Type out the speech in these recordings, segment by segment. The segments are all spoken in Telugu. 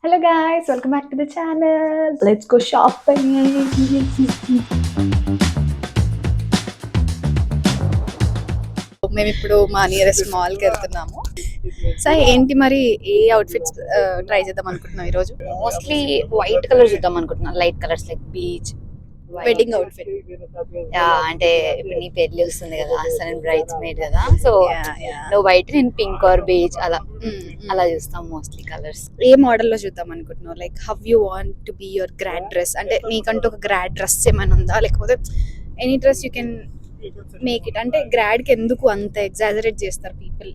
Hello guys, welcome back to the channel. Let's go shopping. మేము ఇప్పుడు మా నియరెస్ట్ మాల్ కి వెళ్తున్నాము. సో ఏంటి మరి ఏ అవుట్ఫిట్స్ ట్రై చేద్దాం అనుకుంటున్నాం ఈ రోజు? మోస్ట్లీ వైట్ కలర్ చూద్దాం అనుకుంటున్నా. Light colours like beach wedding outfit. అంటే ఇప్పుడు నీ పెళ్లి వస్తుంది కదా, అసలు బ్రైడ్స్ మేడ్ కదా, సో నువ్వు వైట్, నేను పింక్ ఆర్ బీచ్ అలా చూస్తాం మోస్ట్లీ కలర్స్. ఏ మోడల్ లో చూద్దాం అనుకుంటున్నావు? Like how you want to be your grad dress, అంటే నీకంటూ ఒక గ్రాడ్ డ్రెస్ ఏమైనా ఉందా, లేకపోతే any dress you can make it? అంటే గ్రాడ్ కి ఎందుకు అంత ఎగ్జాజరేట్ చేస్తారు పీపుల్,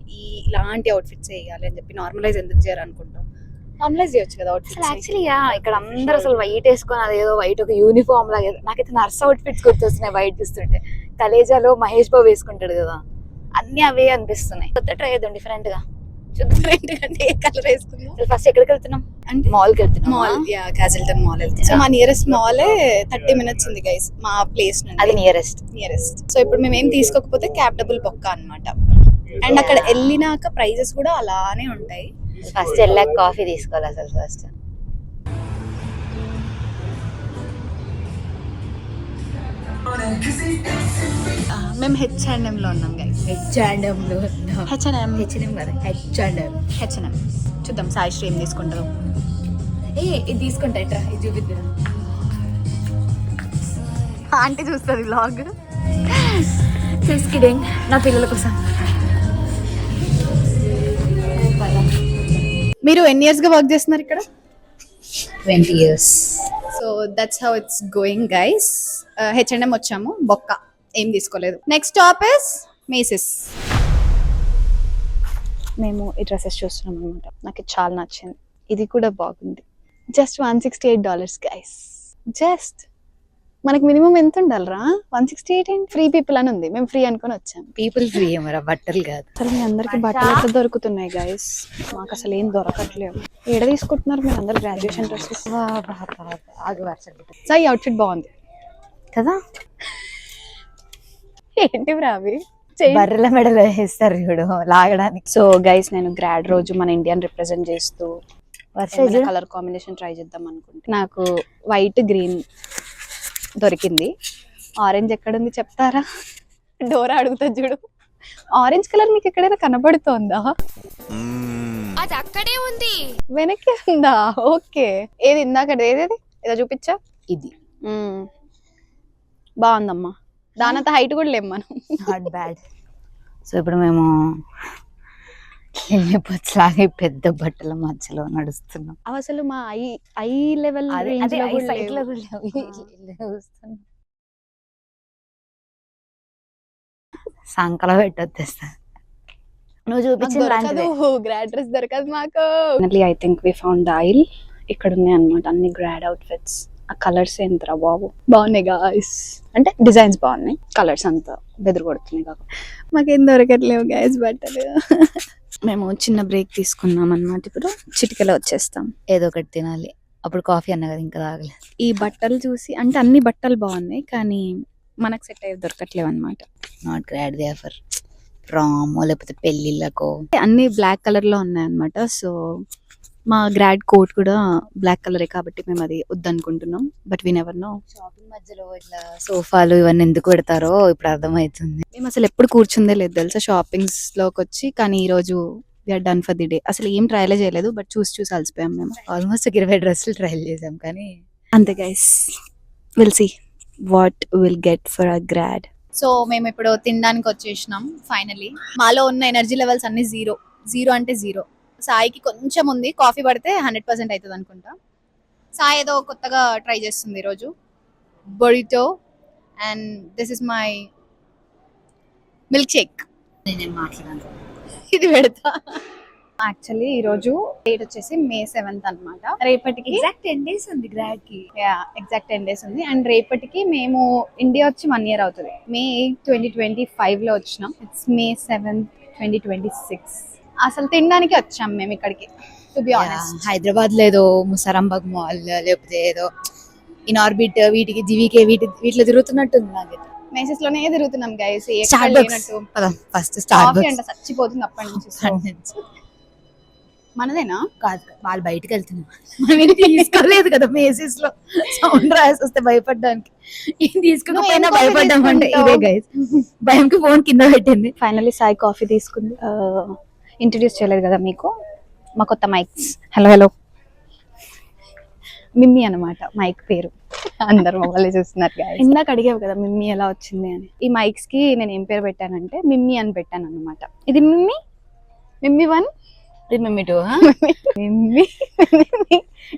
ఇలాంటి అవుట్ఫిట్స్ వేయాలి అని చెప్పి నార్మలైజ్ ఎందుకు చేయాలి అనుకుంటాం? నార్మలైజ్ చేయొచ్చు కదా అసలు యాక్చువల్లీ ఇక్కడ అందరూ అసలు వైట్ వేసుకొని అదేదో వైట్ ఒక యూనిఫామ్ లాగా. నాకైతే నర్స్ అవుట్ఫిట్స్ గుర్తొస్తున్నాయి వైట్ చూస్తుంటే. కలేజాలో మహేష్ బాబు వేసుకుంటాడు కదా, అన్ని అవే అనిపిస్తున్నాయి. కొత్త ట్రై చేద్దాం డిఫరెంట్ గా. ఏ కలర్ వేసుకుందాం? ఫస్ట్ ఎక్కడికి వెళ్తున్నాం అంటే మాల్ కి వెళ్తున్నాం. మాల్, క్యాజల్టన్ మాల్ వెళ్తున్నాం. సో మా నియరెస్ట్ మాల్ 30 minutes ఉంది గైస్ మా ప్లేస్ నుండి. అది నియరెస్ట్. సో ఇప్పుడు మేము ఏం తీసుకోకపోతే క్యాబ్ డబుల్ బొక్క అన్నమాట. అండ్ అక్కడ వెళ్ళినాక ప్రైజెస్ కూడా అలానే ఉంటాయి. ఫస్ట్ వెళ్ళాక కాఫీ తీసుకోవాలి అసలు ఫస్ట్. మేము H&M లో ఉన్నాం గైస్. H&M లో H&M కదా, H&M చూద్దాం సాయి శ్రీ ఏం తీసుకుంటారు. ఇది తీసుకుంటా, ఇది చూపిద్దాం. ఆంటీ చూస్తుంది వ్లాగ్. నా పిల్లల కోసం. మీరు ఎన్ని ఇయర్స్ గా వర్క్ చేస్తున్నారు ఇక్కడ? 20 years. So that's how it's going guys. H&M వచ్చాము, బొక్క ఏం తీసుకోలేదు. Next stop is Macy's. మేము ఈ డ్రెస్సెస్ చూస్తున్నాం అనమాట. నాకు చాలా నచ్చింది, ఇది కూడా బాగుంది. Just $168 guys. జస్ట్ మనకి మినిమం ఎంత ఉండాలరా? 168 ఏంటి? ఫ్రీ పీపుల్ అని ఉంది, మేము ఫ్రీ అనుకుని వచ్చాం. పీపుల్ ఫ్రీ మరి బట్టలు కాదు. అసలు మీ అందరికి బట్టలు ఎట్లా దొరుకుతున్నాయి గైస్? మాకు అసలు ఏం దొరకట్లేదు. ఏడ తీసుకుంటున్నారు మీరు అందరు గ్రాడ్యుయేషన్ డ్రెస్సెస్? సో ఈ అవుట్ఫిట్ బాగుంది కదా. ఏంటి అవి బర్రెల మెడలు వేస్తారు చూడు లాగడానికి. సో గైస్ నేను గ్రాడ్ రోజు మన ఇండియన్ రిప్రజెంట్ చేస్తూ కలర్ కాంబినేషన్ ట్రై చేద్దాం అనుకుంటే నాకు వైట్ గ్రీన్ దొరికింది. ఆరెంజ్ ఎక్కడుంది చెప్తారా? డోరా అడుగుతా చూడు. ఆరెంజ్ కలర్ మీకు ఎక్కడైనా కనబడుతోందా? అది అక్కడే ఉంది, వెనక్కి ఉందా? ఓకే, ఏది ఇందాక ఏదేది ఏదో చూపించా? ఇది బాగుందమ్మా. దానంత హైట్ కూడా లేము మనం. Not bad. సో ఇప్పుడు మేము లాగే పెద్ద బట్టల మధ్యలో నడుస్తున్నాం. అవి అసలు మా ఐ లెవెల్ సంకల పెట్టొస్తా. నువ్వు చూపించింది గ్రాడ్ డ్రెస్ దొరకదు మాకు. I think we found oil. ఇక్కడ ఉన్నాయి అన్నమాట అన్ని గ్రాడ్ అవుట్ఫిట్స్. ఆ కలర్స్ ఏంటరా బాబు, బాగున్నాయి గాయస్. అంటే డిజైన్స్ బాగున్నాయి, కలర్స్ అంతా బెదురు కొడుతున్నాయి కాక మాకేం దొరకట్లేవు గాయస్ బట్టలు. మేము చిన్న బ్రేక్ తీసుకున్నాం అన్నమాట. ఇప్పుడు చిటికలో వచ్చేస్తాం. ఏదో ఒకటి తినాలి. అప్పుడు కాఫీ అన్న కదా, ఇంకా తాగలేదు. ఈ బట్టలు చూసి అంటే అన్ని బట్టలు బాగున్నాయి కానీ మనకు సెట్ అయ్యి దొరకట్లేవు అనమాట. Not grad, they are for prom లేకపోతే పెళ్లిళ్ళకో. అన్ని బ్లాక్ కలర్ లో ఉన్నాయి అనమాట. సో మా గ్రాడ్ కోట్ కూడా బ్లాక్ కలరే కాబట్టి మేము అది వద్దనుకుంటున్నాం. But we never know. Shopping మధ్యలో ఇట్లా సోఫాలు ఇవన్నీ ఎందుకు పెడతారో ఇప్పుడు అర్థమవుతుంది. మేము అసలు ఎప్పుడు కూర్చుందే లేదు తెలుసా షాపింగ్స్ లోకి వచ్చి. కానీ ఈ రోజు we're done for the day. అసలు ఏం ట్రయల్ చేయలేదు, బట్ చూసి అలసిపోయాం మేము. ఆల్మోస్ట్ 20 డ్రెస్సులు ట్రయల్ చేసాం కానీ అంతే guys. Will see what will get for a grad. So మేము ఇప్పుడు తినడానికి వచ్చేసినాం ఫైనలీ. మాలో ఉన్న ఎనర్జీ లెవెల్స్ అన్ని జీరో అంటే జీరో. సాయికి కొంచెం ఉంది, కాఫీ పడితే 100% అవుతుంది అనుకుంటా. సాయి ఏదో కొత్తగా ట్రై చేస్తుంది ఈరోజు, burrito. And this is my milk shake. నేను మాట్లాడాను, ఇది పెడతా. యాక్చువల్లీ ఈ రోజు డేట్ వచ్చేసి May 7th అనమాట. రేపటికి ఎగ్జాక్ట్ 10 days ఉంది గ్రాడ్ కి. ఎగ్జాక్ట్ 10 days ఉంది. అండ్ రేపటికి మేము ఇండియా వచ్చి 1 year అవుతుంది. May 8, 2025 లో వచ్చినాం. It's May 7th, 2026. అసలు తినడానికి వచ్చాం మేము ఇక్కడికి. టు బి ఆనెస్ట్, హైదరాబాద్ లో ఏదో ముసారాంబాగ్ మాల్ లేకపోతే ఏదో ఇన్ ఆర్బిట్ వీటికి జీవికే వీటిలో తిరుగుతున్నట్టుంది నాకైతే. మెసెస్ లోనే తిరుగుతున్నాం గైస్. ఫస్ట్ స్టార్ట్ అంట చచ్చిపోతుంది అప్పటి నుంచి. మనదేనా? కాదు వాళ్ళు బయటకు వెళ్తున్నారు, మనం ఏం తీసుకోలేదు కదా మేసిస్ లో సౌండ్ రాసి వస్తే భయపడడానికి. ఏం తీసుకోకపోయినా నువ్వు ఏం భయపడ్డాం అంటే తీసుకుంటావు? ఇదే గైస్, భయంకి ఫోన్ కింద పెట్టింది. ఫైనల్లీ సాయి కాఫీ తీసుకుంది. ఇంట్రడ్యూస్ చేయలేదు కదా మీకు మా కొత్త మైక్స్. హలో హలో, మిమ్మీ అన్నమాట మైక్ పేరు. అందరు మొబైల్ చూస్తున్నారు guys. ఇందాక అడిగావు కదా మిమ్మీ ఎలా వచ్చింది అని. ఈ మైక్స్ కి నేను ఏం పేరు పెట్టానంటే మిమ్మీ అని పెట్టాను అన్నమాట. ఇది మిమ్మీ, మిమ్మీ 1, ఇది మమ్మీ టూ. మిమ్మీ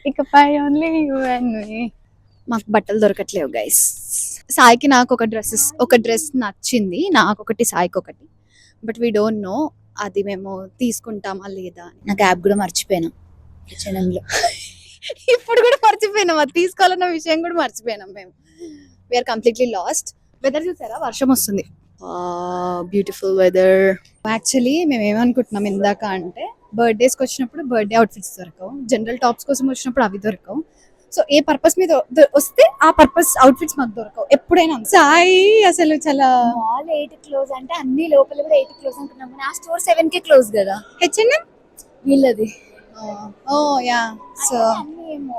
ఇకపై ఓన్లీ యు అండ్ మీ. మాకు బట్టలు దొరకట్లేవు గైస్. సాయికి నాకు ఒక డ్రెస్ నచ్చింది, నాకు ఒకటి, సాయికి ఒకటి. బట్ వీ డోంట్ నో అది మేము తీసుకుంటామా లేదా. నాకు యాప్ కూడా మర్చిపోయాను క్షణంలో. ఇప్పుడు కూడా మర్చిపోయినాం, అది తీసుకోవాలన్న విషయం కూడా మర్చిపోయినాం మేము. We are completely last. వెదర్ చూసారా, వర్షం వస్తుంది. Beautiful weather. యాక్చువల్లీ మేము ఏమనుకుంటున్నాం ఇందాక అంటే, బర్త్డేస్కి వచ్చినప్పుడు బర్త్డే అవుట్ఫిట్స్ దొరకవు, జనరల్ టాప్స్ కోసం వచ్చినప్పుడు అవి దొరకవు. సో ఏ పర్పస్ మీద వస్తే ఆ పర్పస్ అవుట్ఫిట్స్ మాకు దొరకవు ఎప్పుడైనా. సాయి అసలు చాలా మాల్ 8 క్లోజ్ అంటే అన్ని లోపల కూడా 8 క్లోజ్ అనుకున్నాం, ఆ స్టోర్ 7 కి క్లోజ్ కదా. H&M వీళ్ళది yeah. So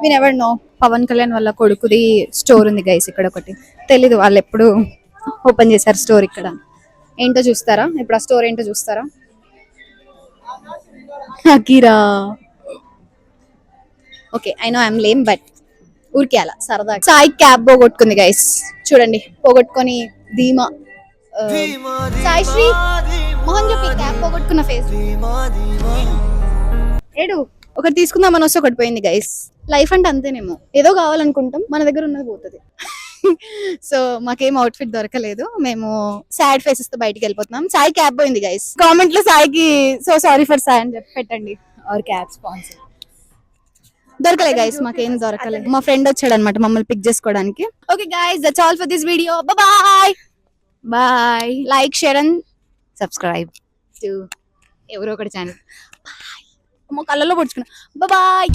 we never know. Pawan Kalyan వాళ్ళ కొడుకుది స్టోర్ ఉంది గైస్ ఇక్కడ ఒకటి. తెలీదు వాళ్ళు ఎప్పుడు ఓపెన్ చేశారు స్టోర్ ఇక్కడ. ఏంటో చూస్తారా ఇప్పుడు, ఆ స్టోర్ ఏంటో చూస్తారా. Akira. Okay I know I'm lame, but ఊరికే అలా సరదా. సాయి క్యాబ్ పోగొట్టుకుంది గైస్, చూడండి పోగొట్టుకొని ధీమా. సాయి శ్రీ మోహన్ చెప్పి క్యాబ్ పోగొట్టుకున్న ఫేస్ ఏడు. ఒకటి తీసుకుందామని వస్తే ఒకటి పోయింది గైస్. లైఫ్ అంటే అంతేనేమో, ఏదో కావాలనుకుంటాం, మన దగ్గర ఉన్నది పోతుంది. సో మాకేం అవుట్ఫిట్ దొరకలేదు, మేము సాడ్ ఫేసెస్ తో బయటికి వెళ్ళిపోతున్నాం. సాయి క్యాబ్ పోయింది గైస్. కామెంట్ లో సాయికి సో సారీ ఫర్ సాయి అని చెప్పి పెట్టండి. Our cab sponsor. దొరకలే గైస్, మాకేం దొరకలేదు. మా ఫ్రెండ్ వచ్చాడు అనమాట మమ్మల్ని పిక్ చేసుకోవడానికి. Okay guys, that's all for this video. Bye bye. Like, share and subscribe to ఎవరో ఒకటి ఛానల్. మా కళ్ళలో పొడుచుకున్నా. బాయ్.